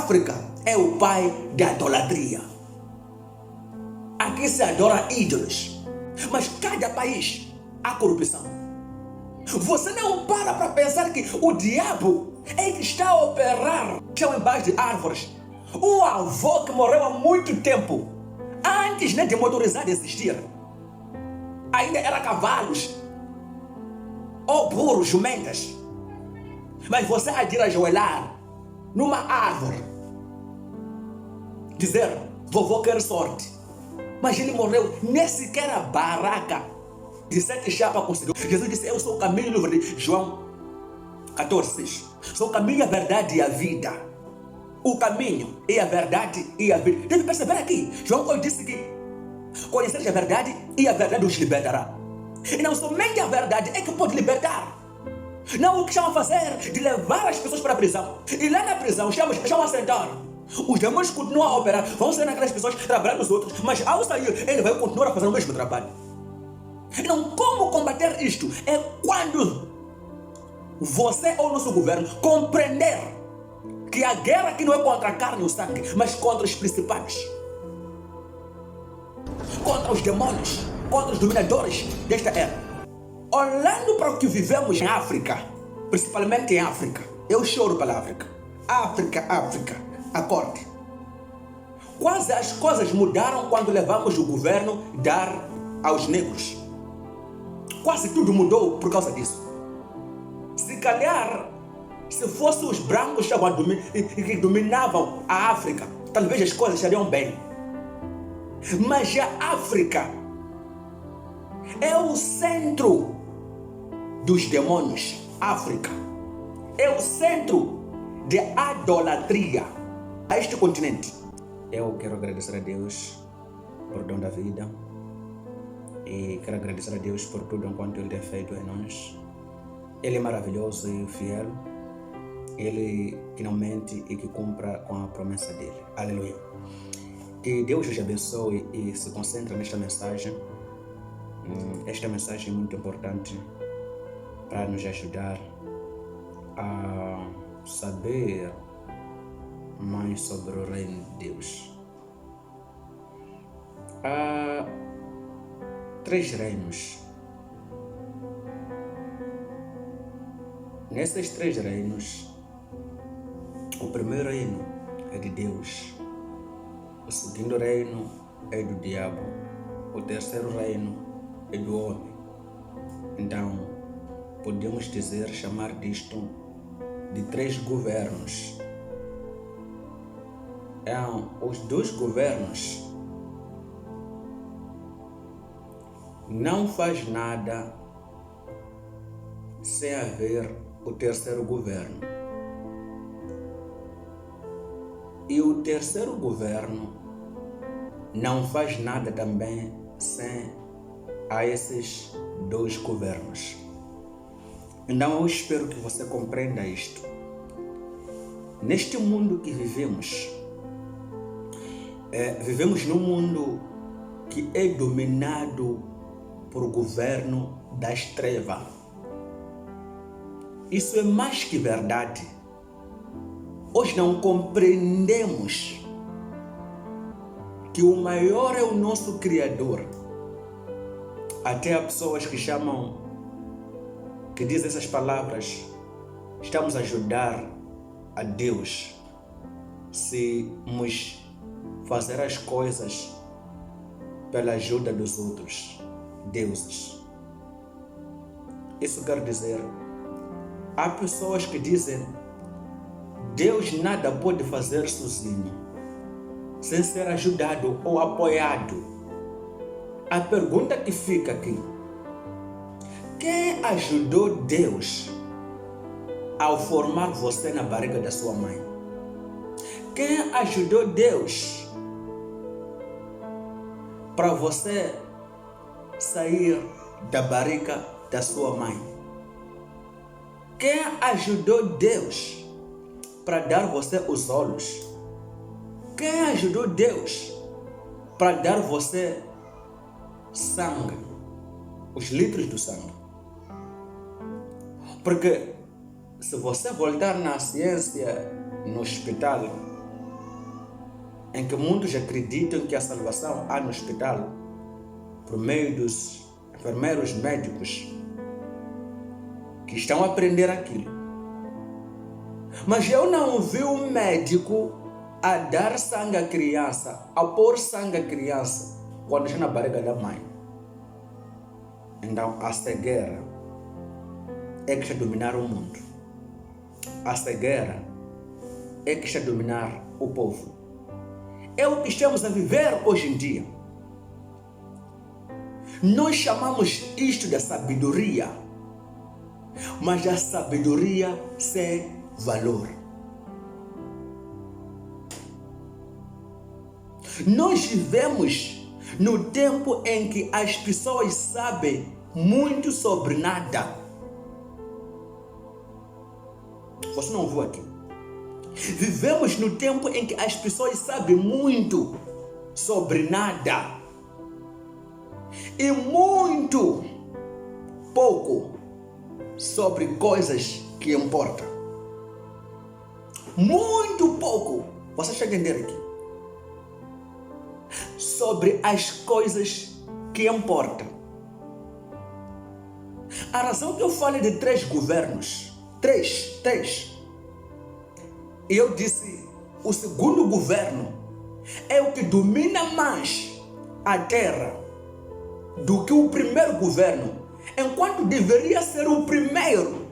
África é o pai da idolatria. Aqui se adora ídolos, mas cada país há corrupção. Você não para pensar que o diabo é que está a operar embaixo de árvores. O avô que morreu há muito tempo, antes nem de motorizado existir, ainda era cavalos ou burros, jumentas. Mas você há de ir ajoelhar numa árvore, dizer, vovô quer sorte. Mas ele morreu, nem sequer a barraca de 7 chapas conseguiu. Jesus disse, eu sou o caminho, livro de João 14:6. Sou o caminho, a verdade e a vida. O caminho e a verdade e a vida. Deve perceber aqui, João disse que conheceres a verdade e a verdade os libertará. E não somente a verdade é que pode libertar. Não o que estão a fazer de levar as pessoas para a prisão. E lá na prisão estão a sentar. Os demônios continuam a operar, vão sair naquelas pessoas, trabalhar nos outros, mas ao sair, ele vai continuar a fazer o mesmo trabalho. Então, como combater isto? É quando você ou o nosso governo compreender que a guerra aqui não é contra a carne e o sangue, mas contra os principados, contra os demônios, contra os dominadores desta era. Olhando para o que vivemos em África, principalmente em África, eu choro pela África. África, acorde. Quase as coisas mudaram quando levamos o governo dar aos negros. Quase tudo mudou por causa disso. Se calhar, se fossem os brancos que dominavam a África, talvez as coisas estariam bem. Mas a África é o centro dos demônios. África é o centro de idolatria a este continente. Eu quero agradecer a Deus por dom da vida e quero agradecer a Deus por tudo enquanto Ele tem feito em nós. Ele é maravilhoso e fiel. Ele que não mente e que cumpra com a promessa dele. Aleluia. Que Deus os abençoe e se concentre nesta mensagem. Esta mensagem é muito importante para nos ajudar a saber mais sobre o reino de Deus. Há 3 reinos. Nesses 3 reinos, o primeiro reino é de Deus, o segundo reino é do diabo, o terceiro reino é do homem. Então, podemos chamar disto de 3 governos. Os 2 governos não faz nada sem haver o terceiro governo. E o terceiro governo não faz nada também sem a esses 2 governos. Então eu espero que você compreenda isto. Neste mundo que vivemos, vivemos num mundo que é dominado por governo das trevas. Isso é mais que verdade. Hoje não compreendemos que o maior é o nosso Criador. Até há pessoas que dizem essas palavras, estamos a ajudar a Deus se nos fazer as coisas pela ajuda dos outros deuses. Isso quer dizer, há pessoas que dizem, Deus nada pode fazer sozinho, sem ser ajudado ou apoiado. A pergunta que fica aqui, quem ajudou Deus ao formar você na barriga da sua mãe? Quem ajudou Deus para você sair da barriga da sua mãe? Quem ajudou Deus para dar você os olhos? Quem ajudou Deus para dar você sangue, os litros do sangue? Porque se você voltar na ciência, no hospital, em que muitos acreditam que a salvação há no hospital por meio dos enfermeiros médicos que estão a aprender aquilo. Mas eu não vi um médico a dar sangue à criança, a pôr sangue à criança quando está na barriga da mãe. Então a cegueira é que está a dominar o mundo. A cegueira é que está a dominar o povo. É o que estamos a viver hoje em dia. Nós chamamos isto de sabedoria, mas a sabedoria sem valor. Nós vivemos no tempo em que as pessoas sabem muito sobre nada. Você não viu aqui? Vivemos no tempo em que as pessoas sabem muito sobre nada e muito pouco sobre coisas que importam. Muito pouco. Você chega a entender aqui? Sobre as coisas que importam. A razão que eu falei de 3 governos, três, e eu disse, o segundo governo é o que domina mais a terra do que o primeiro governo, enquanto deveria ser o primeiro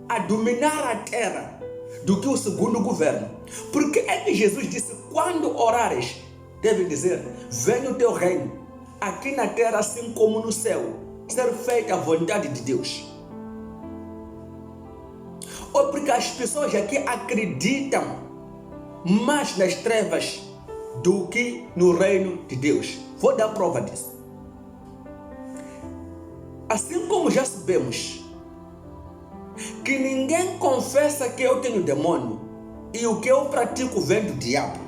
a dominar a terra do que o segundo governo. Porque é que Jesus disse, quando orares, deve dizer, venha o teu reino, aqui na terra assim como no céu, ser feita a vontade de Deus. Ou porque as pessoas aqui acreditam mais nas trevas do que no reino de Deus. Vou dar prova disso. Assim como já sabemos que ninguém confessa que eu tenho demônio e o que eu pratico vem do diabo,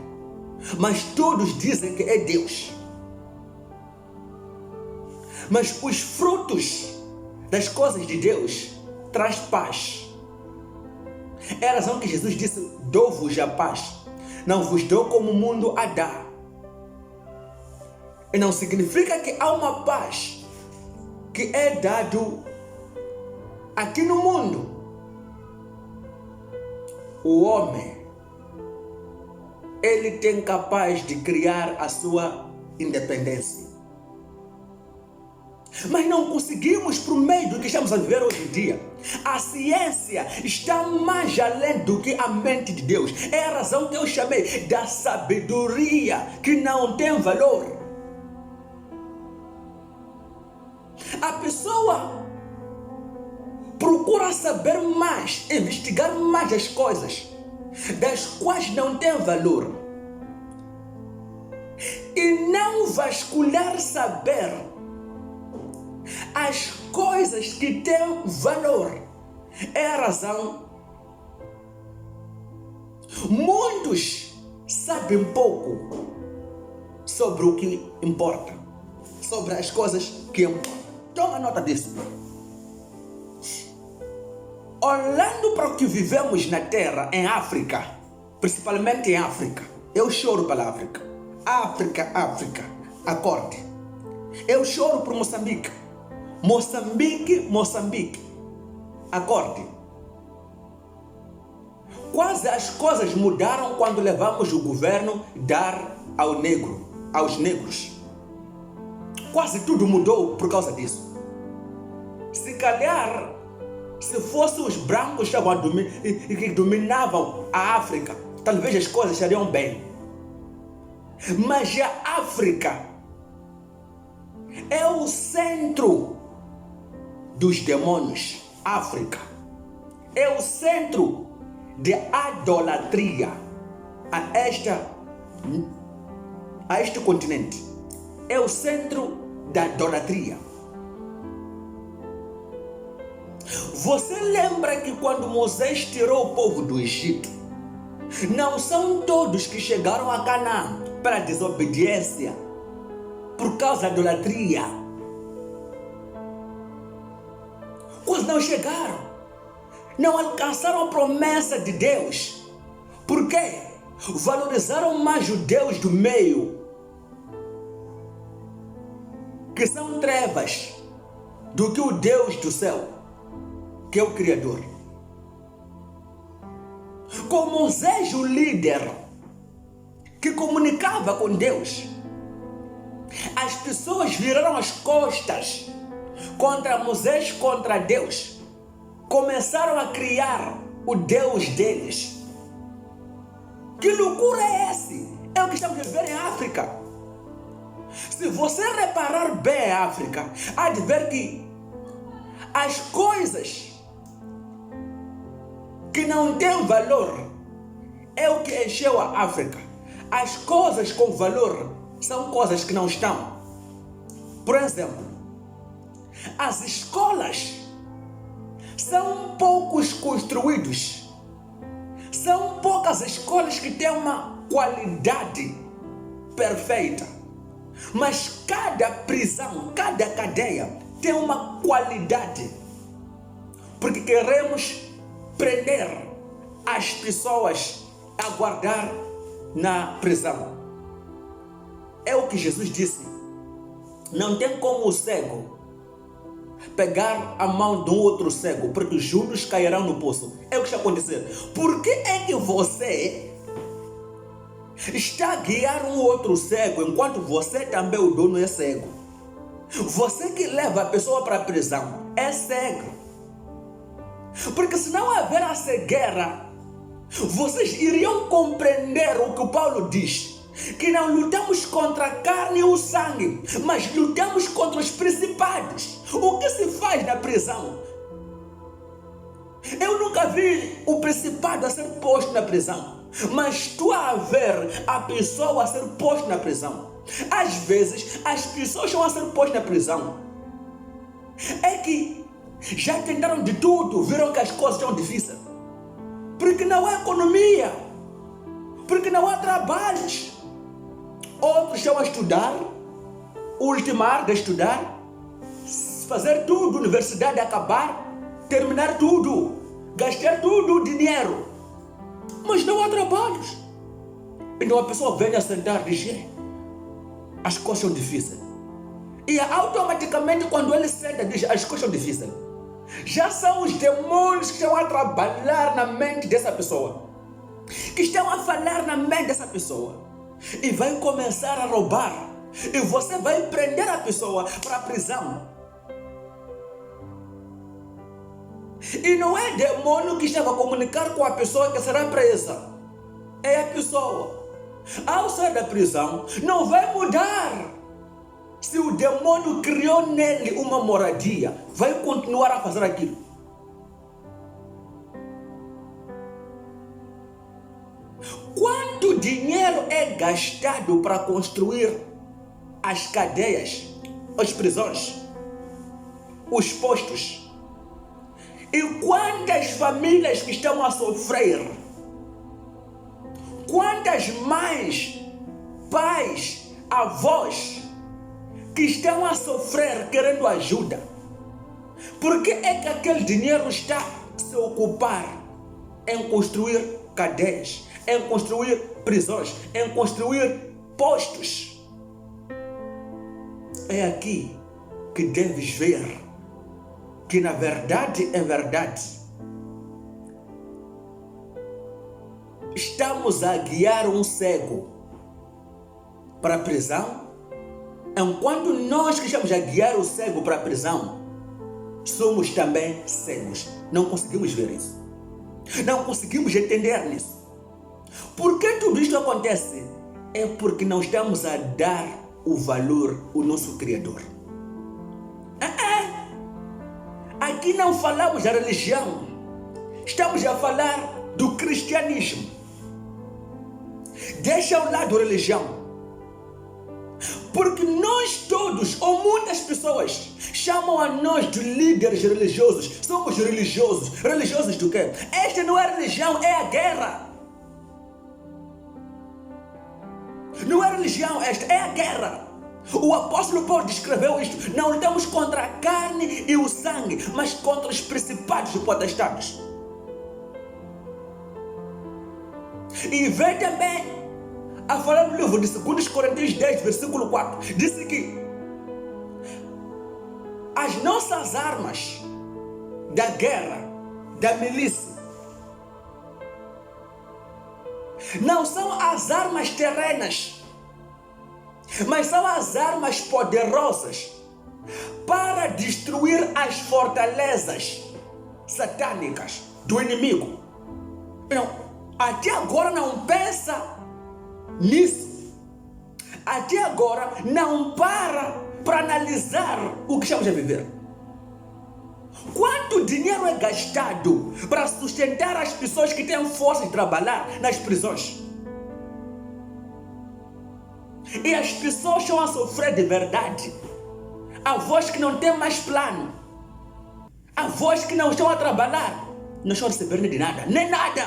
mas todos dizem que é Deus. Mas os frutos das coisas de Deus traz paz. É a razão que Jesus disse, dou-vos a paz, não vos dou como o mundo a dá. E não significa que há uma paz que é dado aqui no mundo. O homem, ele tem capaz de criar a sua independência. Mas não conseguimos por meio do que estamos a viver hoje em dia. A ciência está mais além do que a mente de Deus. É a razão que eu chamei da sabedoria que não tem valor. A pessoa procura saber mais, investigar mais as coisas das quais não tem valor, e não vasculhar saber as coisas que têm valor. É a razão. Muitos sabem pouco sobre o que importa, sobre as coisas que importam. Toma nota disso. Olhando para o que vivemos na Terra, em África, principalmente em África, eu choro pela África. África, acorde. Eu choro por Moçambique. Moçambique, acorde. Quase as coisas mudaram quando levamos o governo dar aos negros. Quase tudo mudou por causa disso. Se calhar, se fossem os brancos que dominavam a África, talvez as coisas estariam bem. Mas a África é o centro dos demônios. África é o centro de idolatria a este continente. É o centro da idolatria. Você lembra que quando Moisés tirou o povo do Egito, não são todos que chegaram a Canaã pela desobediência, por causa da idolatria. Quando não chegaram, não alcançaram a promessa de Deus. Por quê? valorizaram mais os deuses do meio, que são trevas, do que o Deus do céu, que é o Criador. Com Moisés, o líder, que comunicava com Deus, as pessoas viraram as costas contra Moisés, contra Deus. Começaram a criar o Deus deles. Que loucura é essa? É o que estamos vivendo em África. Se você reparar bem a África, há de ver que as coisas que não têm valor é o que encheu a África. As coisas com valor são coisas que não estão. Por exemplo, as escolas são poucos construídos. São poucas escolas que têm uma qualidade perfeita. Mas cada prisão, cada cadeia tem uma qualidade. Porque queremos prender as pessoas a guardar na prisão. É o que Jesus disse. Não tem como o cego pegar a mão de um outro cego, porque juntos cairão no poço. É o que está acontecendo. Por que é que você está a guiar um outro cego, enquanto você também, o dono, é cego? Você que leva a pessoa para a prisão é cego. Porque se não haver a cegueira, vocês iriam compreender o que o Paulo diz, que não lutamos contra a carne e o sangue, mas lutamos contra os principados. O que se faz na prisão? Eu nunca vi o principado a ser posto na prisão, mas estou a ver a pessoa a ser posto na prisão. Às vezes as pessoas vão a ser postas na prisão é que já tentaram de tudo, viram que as coisas são difíceis, porque não há economia, porque não há trabalhos. Outros estão a estudar, ultimar de estudar, fazer tudo, universidade acabar, terminar tudo, gastar tudo o dinheiro, mas não há trabalhos. Então a pessoa vem a sentar e diz: as coisas são difíceis. E automaticamente quando ele senta diz: as coisas são difíceis. Já são os demônios que estão a trabalhar na mente dessa pessoa, que estão a falar na mente dessa pessoa, e vai começar a roubar, e você vai prender a pessoa para a prisão. E não é demônio que estava a comunicar com a pessoa que será presa, é a pessoa. Ao sair da prisão, não vai mudar. Se o demônio criou nele uma moradia, vai continuar a fazer aquilo. Quanto dinheiro é gastado para construir as cadeias, as prisões, os postos? E quantas famílias que estão a sofrer? Quantas mães, pais, avós que estão a sofrer querendo ajuda? Por que é que aquele dinheiro está a se ocupar em construir cadeias, em construir prisões, em construir postos? É aqui que deves ver que na verdade, é verdade, estamos a guiar um cego para a prisão, enquanto nós que estamos a guiar o cego para a prisão, somos também cegos. Não conseguimos ver isso. Não conseguimos entender nisso. Por que tudo isto acontece? É porque não estamos a dar o valor ao nosso Criador. Aqui não falamos da religião. Estamos a falar do cristianismo. Deixa ao lado a religião. Porque nós todos, ou muitas pessoas, chamam a nós de líderes religiosos. Somos religiosos. Religiosos do quê? Esta não é religião, é a guerra. Não é religião esta, é a guerra. O apóstolo Paulo descreveu isto. Não lutamos contra a carne e o sangue, mas contra os principados e potestades. E vem também a falar no livro de 2 Coríntios 10, versículo 4. Disse que as nossas armas da guerra, da milícia, não são as armas terrenas, mas são as armas poderosas para destruir as fortalezas satânicas do inimigo. Não, até agora não pensa nisso. Até agora não para analisar o que estamos a viver. Quanto dinheiro é gastado para sustentar as pessoas que têm força de trabalhar nas prisões? E as pessoas estão a sofrer de verdade. Avós que não têm mais plano, avós que não estão a trabalhar, não estão a receber nem de nada, nem nada.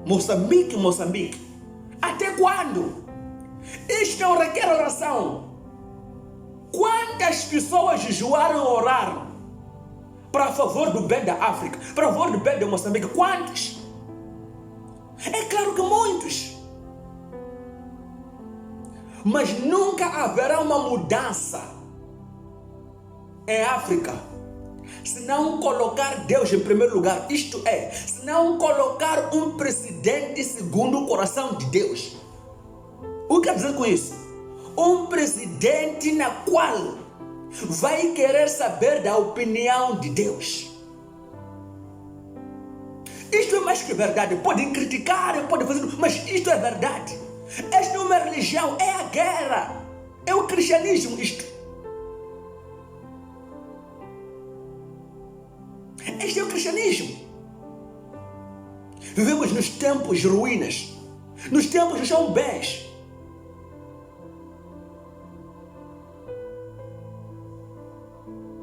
Moçambique, até quando? Isto não requer oração. Quantas pessoas jejuaram e oraram para favor do bem da África, para favor do bem de Moçambique? Quantos? É claro que muitos. Mas nunca haverá uma mudança em África se não colocar Deus em primeiro lugar. Isto é, se não colocar um presidente segundo o coração de Deus. O que quer dizer com isso? Um presidente na qual vai querer saber da opinião de Deus. Isto é mais que verdade. Podem criticar, podem fazer, mas isto é verdade. Esta é uma religião, é a guerra, é o cristianismo isto. Este é o cristianismo. Vivemos nos tempos de ruínas, nos tempos de chão bens.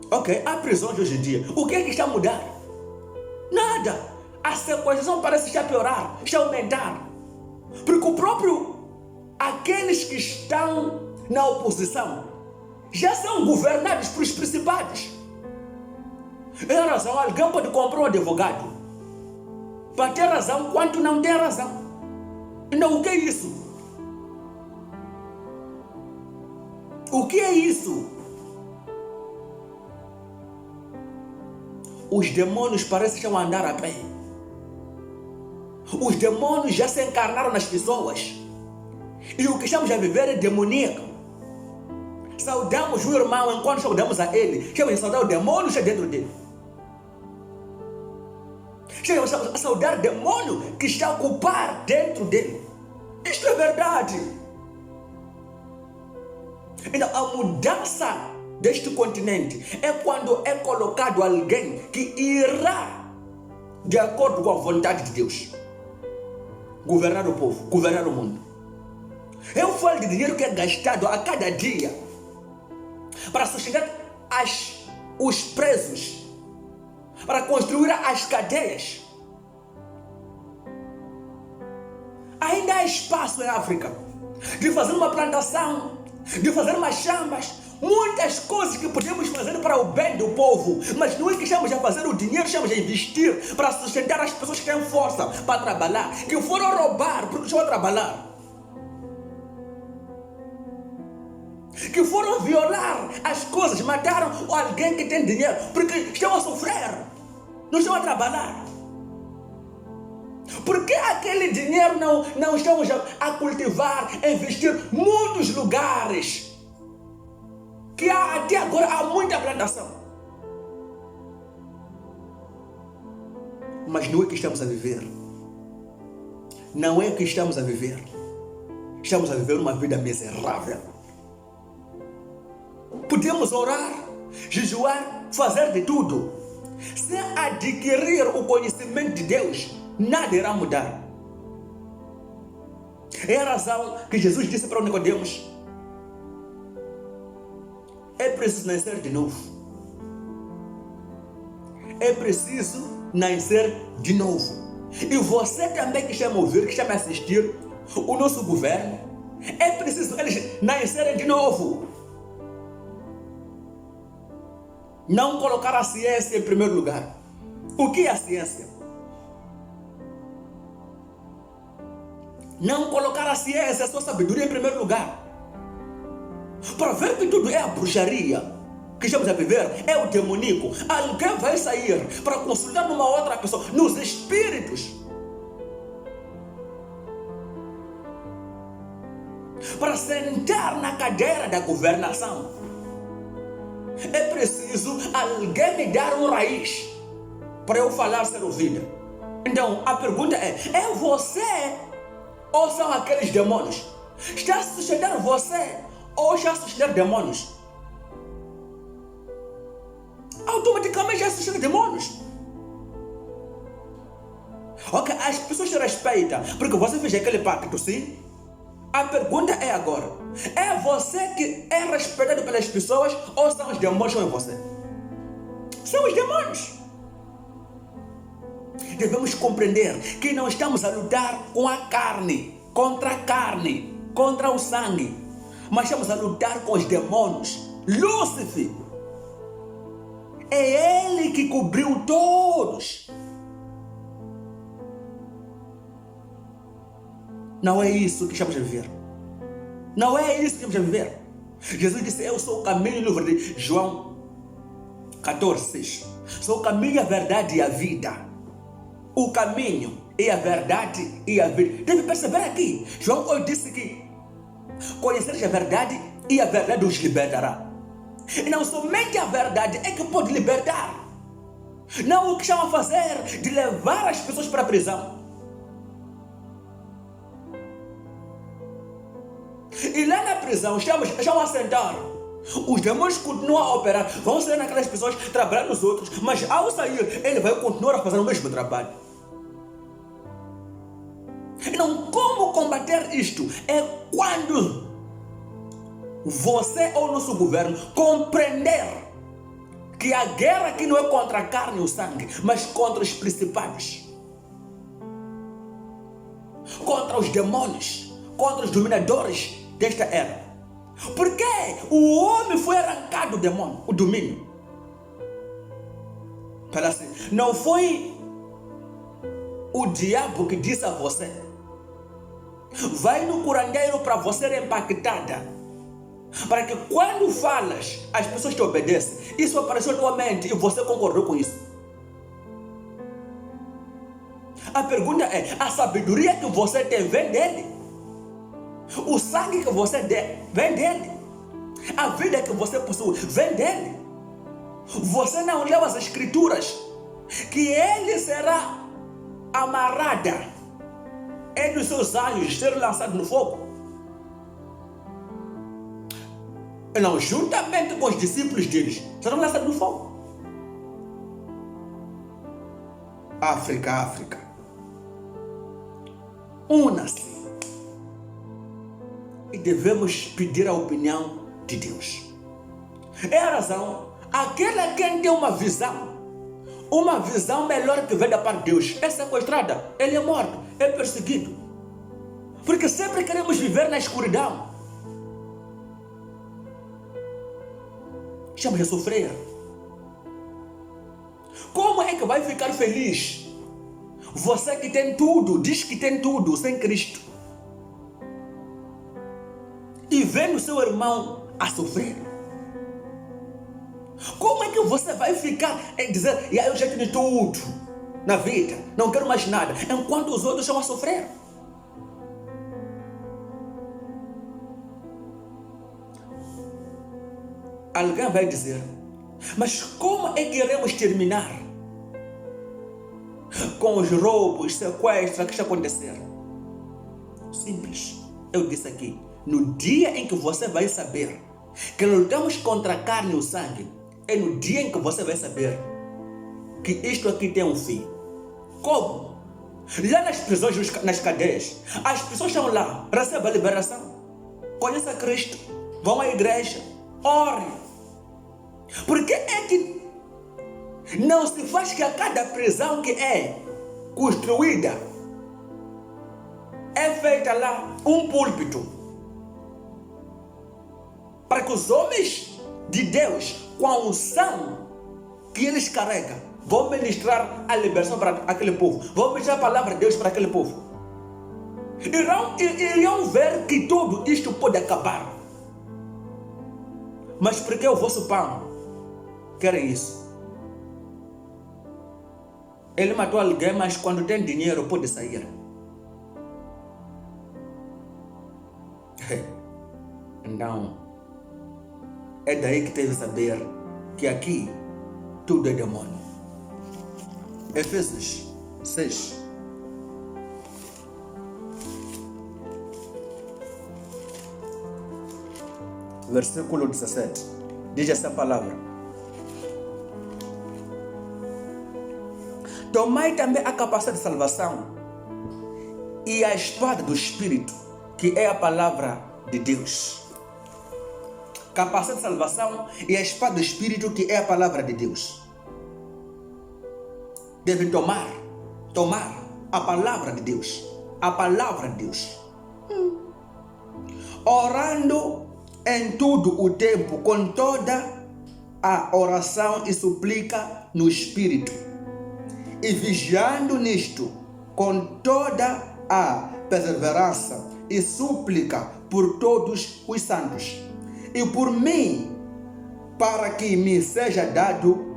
Ok, há prisões hoje em dia. O que é que está a mudar? Nada. A sequestração parece já piorar, já aumentar. Porque o próprio, aqueles que estão na oposição, já são governados pelos principados. Em razão, alguém pode comprar um advogado para ter razão quanto não tem razão. Então, o que é isso? O que é isso? Os demônios parecem já andar a pé. Os demônios já se encarnaram nas pessoas. E o que estamos a viver é demoníaco. Saudamos o irmão enquanto saudamos a ele. Estamos a saudar o demônio que está dentro dele. Estamos a saudar o demônio que está a ocupar dentro dele. Isto é verdade. Então, a mudança deste continente é quando é colocado alguém que irá de acordo com a vontade de Deus governar o povo, governar o mundo. Eu falo de dinheiro que é gastado a cada dia para sustentar os presos, para construir as cadeias. Ainda há espaço em África de fazer uma plantação, de fazer umas chambas, muitas coisas que podemos fazer para o bem do povo, mas não é que estamos a fazer o dinheiro, estamos a investir para sustentar as pessoas que têm força para trabalhar, que foram roubar porque estão a trabalhar, que foram violar as coisas, mataram alguém que tem dinheiro porque estão a sofrer, não estão a trabalhar. Por que aquele dinheiro não estamos a cultivar, a investir em muitos lugares que até agora há muita plantação? Mas não é que estamos a viver. Não é que estamos a viver. Estamos a viver uma vida miserável. Podemos orar, jejuar, fazer de tudo. Sem adquirir o conhecimento de Deus, nada irá mudar. É a razão que Jesus disse para Nicodemos: é preciso nascer de novo. É preciso nascer de novo. E você também que está a me ouvir, que está a me assistir, o nosso governo, é preciso eles nascerem de novo. Não colocar a ciência em primeiro lugar. O que é a ciência? Não colocar a ciência, a sua sabedoria em primeiro lugar. Para ver que tudo é a bruxaria que estamos a viver, é o demoníaco. Alguém vai sair para consultar numa outra pessoa, nos espíritos, para sentar na cadeira da governação. É preciso alguém me dar um raiz para eu falar ser ouvido. Então a pergunta é você ou são aqueles demônios? Está a suceder você ou está a suceder demônios? Automaticamente já suceder demônios. Ok, as pessoas te respeitam porque você fez aquele pacto, sim? A pergunta é agora, é você que é respeitado pelas pessoas ou são os demônios que são em você? São os demônios. Devemos compreender que não estamos a lutar com a carne, contra o sangue, mas estamos a lutar com os demônios. Lúcifer, é ele que cobriu todos. Não é isso que estamos a viver. Não é isso que estamos a viver. Jesus disse, eu sou o caminho, no livro de João 14:6. Sou o caminho, a verdade e a vida. O caminho e a verdade e a vida. Deve perceber aqui. João 8 disse que conheceres a verdade e a verdade os libertará. E não somente a verdade é que pode libertar. Não o que estão a fazer de levar as pessoas para a prisão. E lá na prisão estão a sentar. Os demônios continuam a operar. Vão sair naquelas pessoas, trabalhar nos outros. Mas ao sair, ele vai continuar a fazer o mesmo trabalho. Então, como combater isto? É quando você ou o nosso governo compreender que a guerra aqui não é contra a carne e o sangue, mas contra os principados, contra os demônios, contra os dominadores desta era. Porque o homem foi arrancado do demônio, o domínio. Fala assim, não foi o diabo que disse a você, vai no curandeiro para você ser impactada, para que quando falas, as pessoas te obedecem. Isso apareceu na tua mente e você concordou com isso. A pergunta é, a sabedoria que você tem vem dele? O sangue que você tem vem dele? A vida que você possui vem dele? Você não leu as escrituras que ele será amarrada, ele e os seus anjos serão lançados no fogo? Não, juntamente com os discípulos deles, serão lançados no fogo. África, una-se e devemos pedir a opinião de Deus. É a razão, aquele a quem tem uma visão melhor que vem da parte de Deus, é sequestrada, ele é morto, é perseguido. Porque sempre queremos viver na escuridão. Estamos a sofrer. Como é que vai ficar feliz você que tem tudo, diz que tem tudo sem Cristo, e vendo seu irmão a sofrer? Como é que você vai ficar e dizer, eu já tenho tudo na vida, não quero mais nada, enquanto os outros estão a sofrer? Alguém vai dizer, mas como é que iremos terminar com os roubos, sequestros que está acontecendo? Simples. Eu disse aqui, no dia em que você vai saber que lutamos contra a carne e o sangue, é no dia em que você vai saber que isto aqui tem um fim. Como? Lá nas prisões, nas cadeias, as pessoas estão lá, recebem a liberação, conhecem a Cristo, vão à igreja, orem. Por que é que não se faz que a cada prisão que é construída é feita lá um púlpito para que os homens de Deus, com a unção que eles carregam, vão ministrar a liberação para aquele povo, vão ministrar a palavra de Deus para aquele povo? iriam ver que tudo isto pode acabar. Mas porque o vosso pão querem isso? Ele matou alguém, mas quando tem dinheiro pode sair. Então, é daí que teve que saber que aqui tudo é demônio. Efésios 6. Versículo 17. Diz essa palavra: tomai também a capacidade de salvação e a espada do Espírito, que é a palavra de Deus. Capacidade de salvação e a espada do Espírito, que é a palavra de Deus. Devem tomar a palavra de Deus. A palavra de Deus. Orando em todo o tempo, com toda a oração e súplica no Espírito. E vigiando nisto, com toda a perseverança e súplica por todos os santos. E por mim, para que me seja dado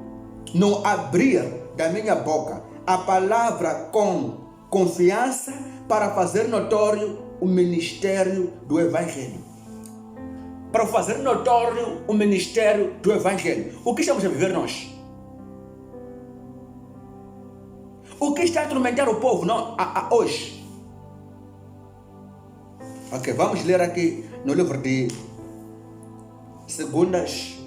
não abrir da minha boca a palavra com confiança para fazer notório o ministério do Evangelho. Para fazer notório o ministério do Evangelho. O que estamos a viver nós? O que está a atormentar o povo hoje? Ok, vamos ler aqui no livro de 2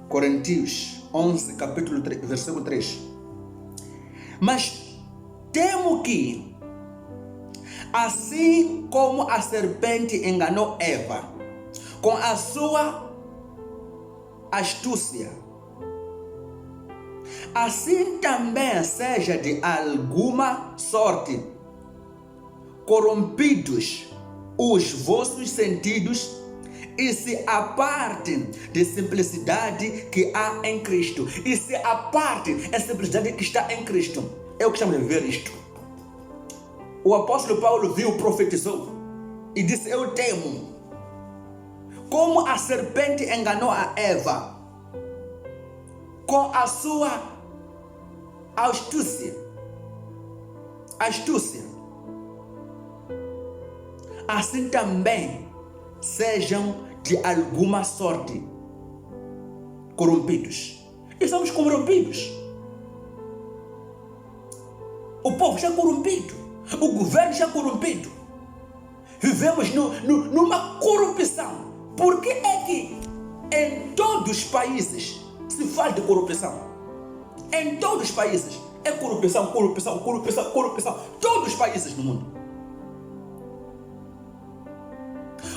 Coríntios 11, capítulo 3, versículo 3. Mas temo que, assim como a serpente enganou Eva com a sua astúcia, assim também seja de alguma sorte corrompidos os vossos sentidos e se apartem de simplicidade que há em Cristo. E se apartem da simplicidade que está em Cristo. É o que estamos a viver isto. O apóstolo Paulo viu, profetizou e disse: eu temo. Como a serpente enganou a Eva com a sua astúcia. Assim também sejam de alguma sorte corrompidos. E somos corrompidos. O povo já corrompido. O governo já corrompido. Vivemos numa corrupção. Por que é que em todos os países se fala de corrupção? Em todos os países é corrupção. Todos os países no mundo.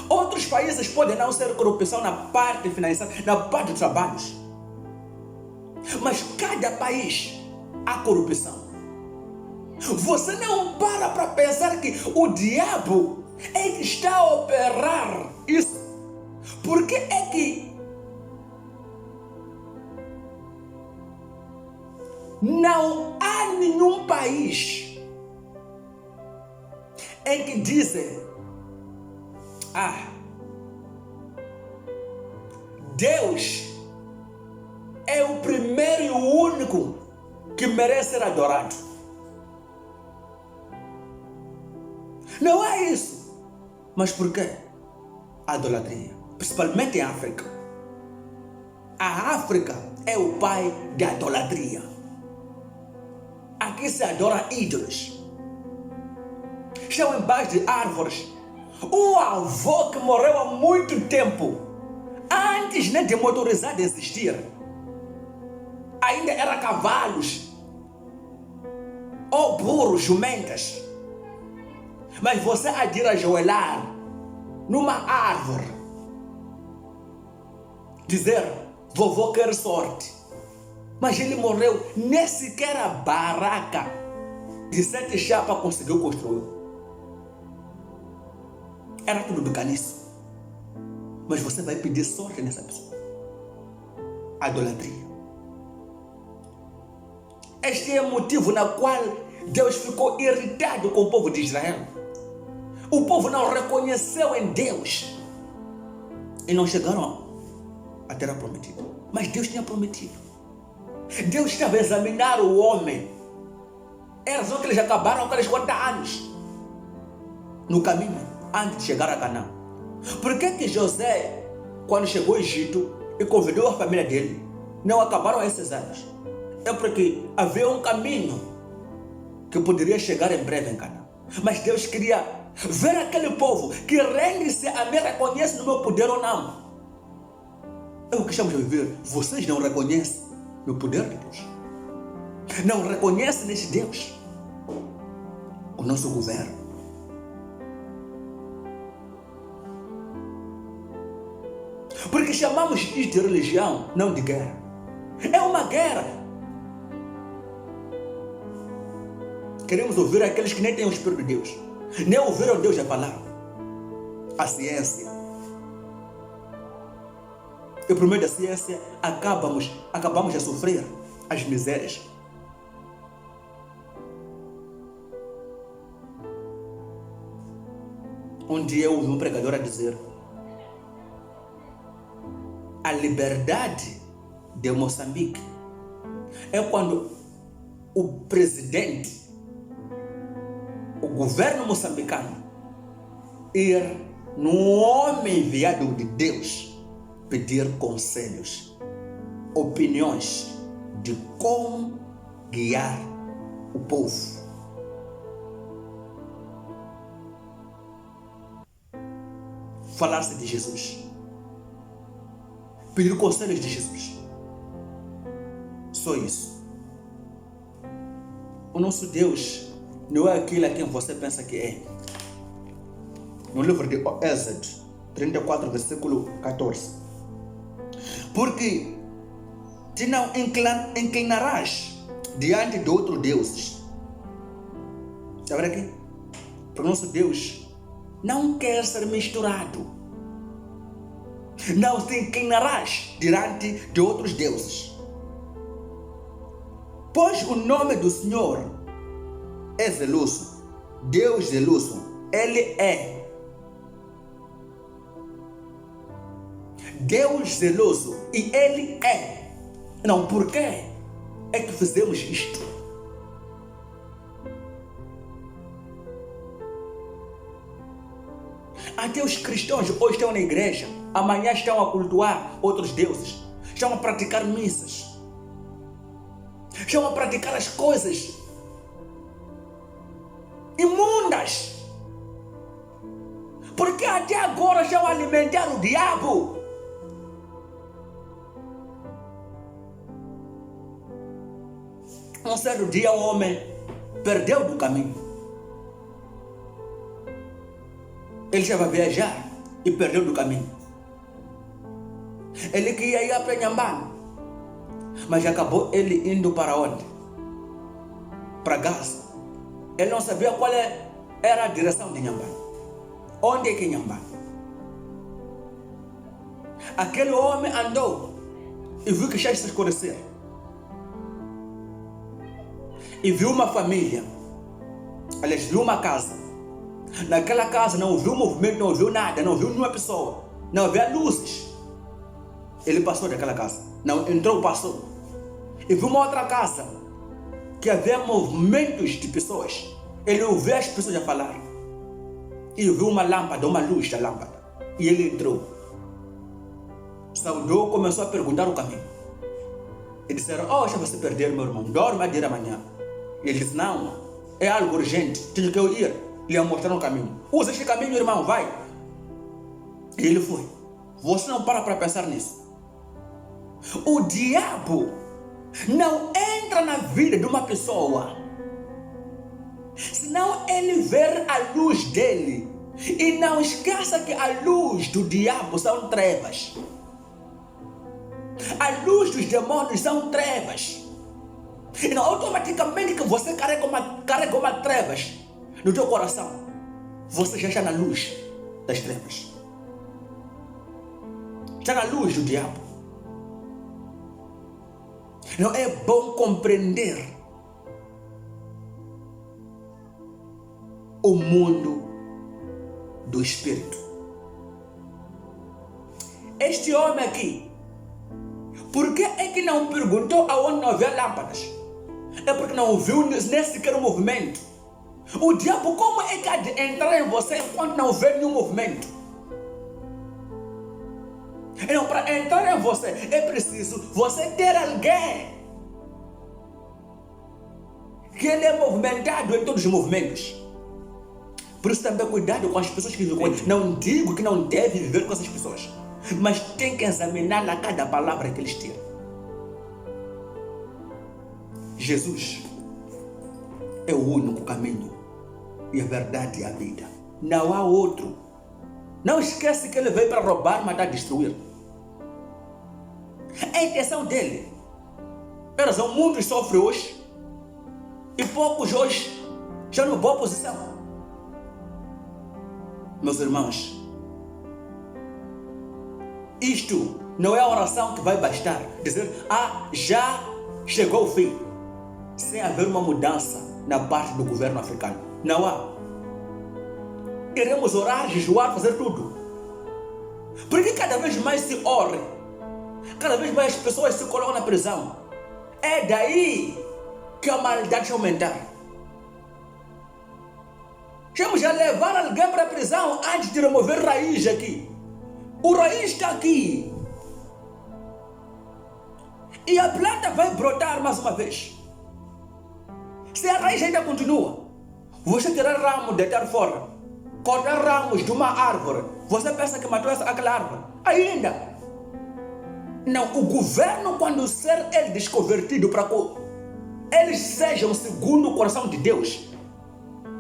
Outros países podem não ser corrupção na parte financeira, na parte de trabalhos. Mas cada país há corrupção. Você não para pensar que o diabo é que está a operar isso. Por que é que não há nenhum país em que dizem: Deus é o primeiro e o único que merece ser adorado? Não é isso. Mas por quê? A idolatria, principalmente em África. A África é o pai da idolatria. Aqui se adora ídolos. Estão embaixo de árvores. O avô que morreu há muito tempo, antes de motorizado existir, ainda era cavalos ou burros, jumentas. Mas você há de ir ajoelhar numa árvore, dizer: vovô quer sorte. Mas ele morreu, nem sequer a barraca de 7 chapas conseguiu construir. Era tudo do caniço. Mas você vai pedir sorte nessa pessoa. A idolatria. Este é o motivo na qual Deus ficou irritado com o povo de Israel. O povo não reconheceu em Deus e não chegaram à terra prometida. Mas Deus tinha prometido. Deus estava a examinar o homem. É a razão que eles acabaram aqueles 40 anos no caminho antes de chegar a Canaã. Por que José, quando chegou ao Egito e convidou a família dele, não acabaram esses anos? É porque havia um caminho que poderia chegar em breve em Canaã. Mas Deus queria ver aquele povo que rende-se a mim, reconhece no meu poder ou não. É o que estamos a viver. Vocês não reconhecem no poder de Deus. Não reconhecem neste Deus o nosso governo. Porque chamamos isso de religião, não de guerra. É uma guerra. Queremos ouvir aqueles que nem têm o Espírito de Deus, nem ouviram Deus a palavra, a ciência. E por meio da ciência acabamos a sofrer as misérias. Um dia eu ouvi um pregador a dizer: a liberdade de Moçambique é quando o presidente, o governo moçambicano, ir no homem enviado de Deus pedir conselhos, opiniões de como guiar o povo. Falar-se de Jesus, pedir conselhos de Jesus. Só isso. O nosso Deus não é aquele a quem você pensa que é. No livro de Êxodo 34, versículo 14. Porque te não inclinarás diante de outros deuses. Está vendo aqui? Porque o nosso Deus não quer ser misturado. Não te inclinarás diante de outros deuses. Pois o nome do Senhor é zeloso. Deus zeloso. Ele é Deus zeloso. E Ele é. Não, por quê é que fizemos isto? Até os cristãos hoje estão na igreja, amanhã estão a cultuar outros deuses, estão a praticar missas, estão a praticar as coisas imundas, porque até agora estão a alimentar o diabo. Um certo dia o homem perdeu do caminho. Ele estava a viajar e perdeu do caminho. Ele queria ir para Inhambane, mas acabou ele indo para onde? Para Gaza. Ele não sabia qual era a direção de Inhambane. Onde é que é Inhambane? Aquele homem andou e viu que já se escurecer. E viu uma família, aliás, viu uma casa. Naquela casa não ouviu movimento, não ouviu nada, não ouviu nenhuma pessoa, não havia luzes. Ele passou daquela casa, não entrou, passou. E viu uma outra casa que havia movimentos de pessoas. Ele ouviu as pessoas a falar. E viu uma lâmpada, uma luz da lâmpada. E ele entrou. Saudou, começou a perguntar o caminho. E disseram: oh, já você perder, meu irmão, dorme a dia amanhã. E ele disse: não, é algo urgente, tenho que eu ir lhe mostrar um caminho. Usa este caminho, irmão, vai. E ele foi. Você não para pensar nisso. O diabo não entra na vida de uma pessoa senão ele ver a luz dele. E não esqueça que a luz do diabo são trevas. A luz dos demônios são trevas. E não automaticamente que você carrega uma trevas no teu coração, você já está na luz das trevas. Está na luz do diabo. Não é bom compreender o mundo do Espírito. Este homem aqui, por que é que não perguntou aonde não havia lâmpadas? É porque não viu nem sequer um movimento. O diabo, como é que há de entrar em você enquanto não vê nenhum movimento? Então, para entrar em você, é preciso você ter alguém que ele é movimentado em todos os movimentos. Por isso também cuidado com as pessoas que vivem com ele. Não digo que não deve viver com essas pessoas, mas tem que examinar a cada palavra que eles tiram. Jesus é o único caminho e a verdade e a vida. Não há outro. Não esquece que ele veio para roubar, matar, destruir. A intenção dele era o mundo sofre hoje e poucos hoje já numa boa posição. Meus irmãos, isto não é a oração que vai bastar. Dizer, já chegou o fim, sem haver uma mudança na parte do governo africano. Não há. Iremos orar, jejuar, fazer tudo. Porque cada vez mais se ora, cada vez mais as pessoas se colocam na prisão. É daí que a maldade aumentar. Vamos já levar alguém para a prisão antes de remover raiz aqui. O raiz está aqui. E a planta vai brotar mais uma vez. Se a raiz ainda continua, você tirar ramos, deitar fora, cortar ramos de uma árvore, você pensa que matou aquela árvore? Ainda. Não, o governo, quando ser ele desconvertido para que eles sejam segundo o coração de Deus,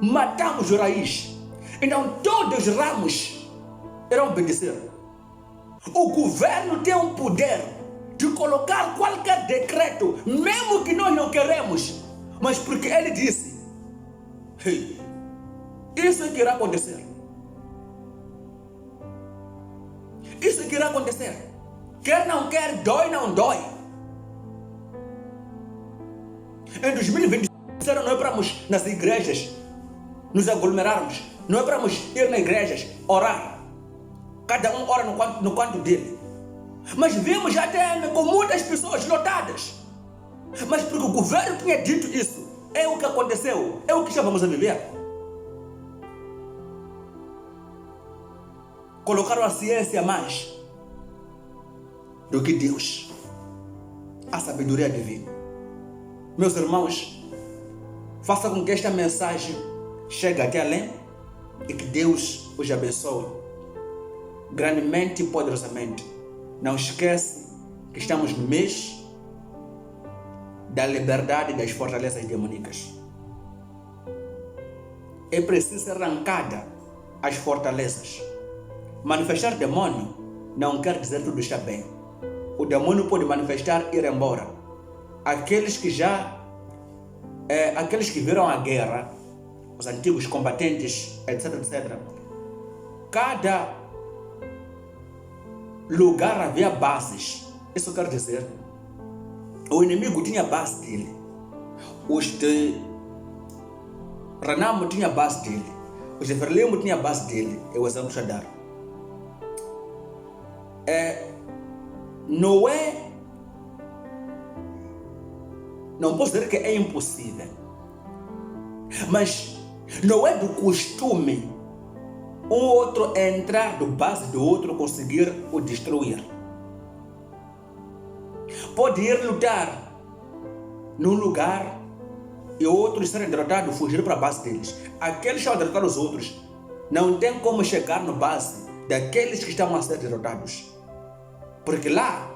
matamos a raiz. Então todos os ramos irão obedecer. O governo tem um poder de colocar qualquer decreto, mesmo que nós não queremos, mas porque ele disse, isso é que irá acontecer. Isso é que irá acontecer. Quer não quer, dói não dói. Em 2020, não é para irmos nas igrejas, nos aglomerarmos, não é para irmos ir nas igrejas, orar. Cada um ora no canto dele. Mas vimos até com muitas pessoas lotadas. Mas porque o governo tinha dito isso, é o que aconteceu, é o que estávamos a viver. Colocaram a ciência mais do que Deus, a sabedoria divina. Meus irmãos, faça com que esta mensagem chegue até além e que Deus os abençoe grandemente e poderosamente. Não esquece que estamos no mês da liberdade das fortalezas demoníacas. É preciso ser arrancada as fortalezas. Manifestar demônio não quer dizer tudo está bem. O demônio pode manifestar e ir embora. Aqueles que viram a guerra, os antigos combatentes, etc, etc. Cada lugar havia bases. Isso quer dizer, o inimigo tinha base dele. Os de Ranamo tinha base dele. Os de Verlimo tinha base dele. É o exemplo que eu dar. Não posso dizer que é impossível, mas não é do costume um outro entrar do base do outro, conseguir o destruir. Pode ir lutar num lugar e outros serem derrotados, fugir para a base deles. Aqueles que estão a derrotar os outros não tem como chegar na base daqueles que estão a ser derrotados, porque lá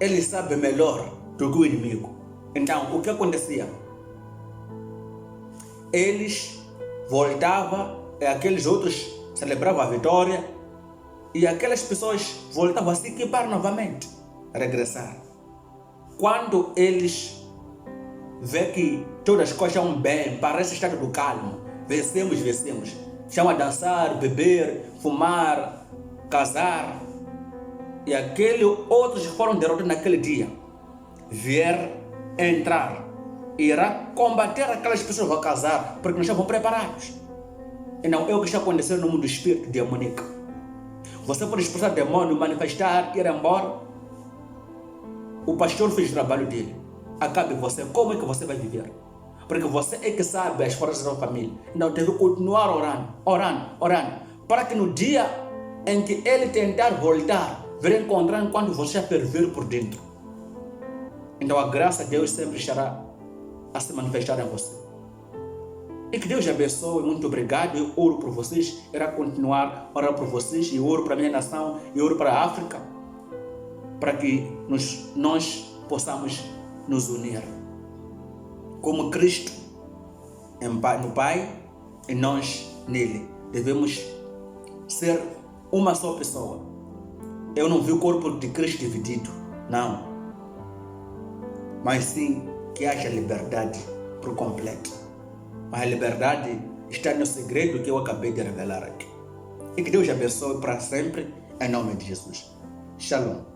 ele sabe melhor do que o inimigo. Então, o que acontecia? Eles voltavam e aqueles outros celebravam a vitória e aquelas pessoas voltavam a se equipar novamente, a regressar. Quando eles vê que todas as coisas estão bem, parece estar tudo calmo, vencemos, estão a dançar, beber, fumar, casar, e aqueles outros que foram derrotados naquele dia vier entrar, irá combater aquelas pessoas que vão casar, porque não estavam preparados. Não é o que está acontecendo no mundo do espírito demoníaco. Você pode expulsar demônio, manifestar, ir embora. O pastor fez o trabalho dele. Acabe você. Como é que você vai viver? Porque você é que sabe as forças da sua família. Então deve continuar orando. Para que no dia em que ele tentar voltar, vir encontrar enquanto você ferver por dentro. Então a graça de Deus sempre estará a se manifestar em você. E que Deus abençoe. Muito obrigado. Eu oro por vocês. Irá continuar a orar por vocês. E oro para a minha nação. E oro para a África. Para que nós possamos nos unir. Como Cristo no Pai e nós nele. Devemos ser uma só pessoa. Eu não vi o corpo de Cristo dividido. Não. Mas sim que haja liberdade por completo. Mas a liberdade está no segredo que eu acabei de revelar aqui. E que Deus abençoe para sempre, em nome de Jesus. Shalom.